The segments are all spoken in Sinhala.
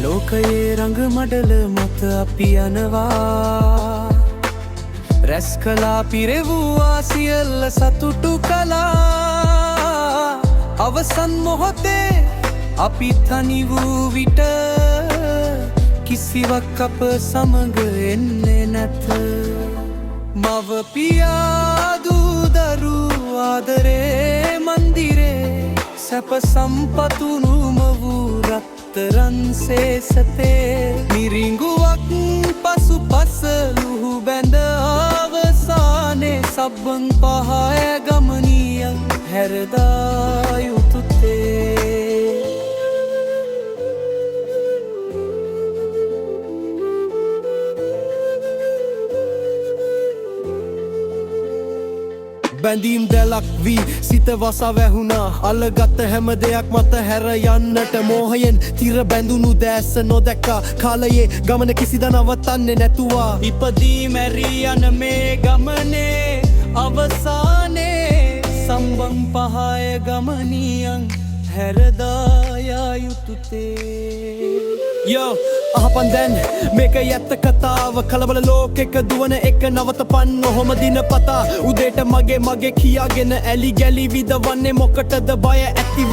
ලෝකයේ රඟ මඩල මත අපි යනවා රැස් කලා පිරෙවූවා සියල්ල සතුටු කලා අවසන් මොහොතේ අපි තනි වූ විට කිසිවක් අප සමග එන්නේ නැත මව පියා දූ දරු ආදරේ මන්දිරේ සැප සම්පතුනුම වූ රත්තරන් සේසතේ මිරිඟුවක් පසු පස ලුහු බැඳ අවසානේ සබ්බන් පහය ගමනියන් හැරදා යුතුතේ බැඳීම් දැලක් වී සිත වසා වැහුණා අල්ලගත්ත හැම දෙයක් මත හැර යන්නට මෝහයෙන් තිර බැඳුණු දැස නොදැක්කා කාලයේ ගමන කිසිදා නවතන්නේ නැතුවා ඉපදී මැරී යන මේ ගමනේ අවසානයේ සම්බන් පහය ගමනියන් හැරදා යා යුතුතේ යෝ අහපන් දැන් මේක යැත්ත කතාව කලබල ලෝකෙක දුවන එක නවතපන් ඔහොම දිනපතා උදේට මගේ කියාගෙන ඇලි ගැලි විදවන්නේ මොකටද බය ඇතිව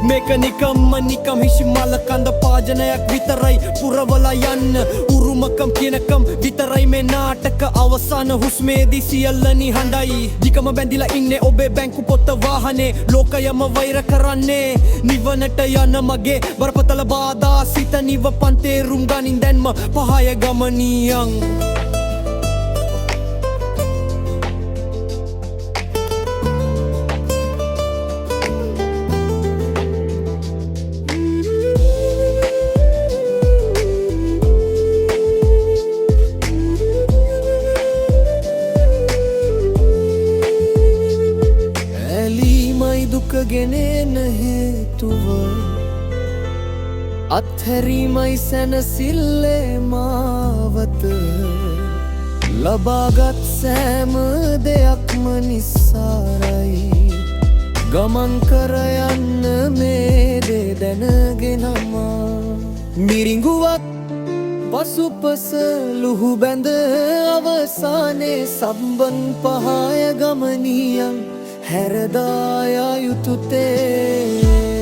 මේක නිකම් හිෂිමල කඳ පාජනයක් විතරයි පුරවලා යන්න උරුමකම් කියනකම් විතරයි මේ නාටක අවසාන හුස්මේදී සියල්ල නිහඬයි දිකම බැඳිලා ඉන්නේ ඔබේ බැංකු පොත වාහනේ ලෝකයම වෛර කරන්නේ නිවනට යන මගේ බරපතල බාධා සිත නිවපන් තේරුම් ගනින් දැන්ම පහය ගමනියන් ඇලීමයි දුක ගෙනෙන හේතුව අත්හැරීමයි සැනසිල්ලේ මාවත ලබාගත් සෑම දෙයක්ම නිස්සාරයි ගමන් කර යන්න මේ දේ දැනගෙනම මිරිඟුවක් පසුපස ලුහු බැඳ අවසානයේ සම්බන් පහය ගමනියන් හැරදා යා යුතුතේ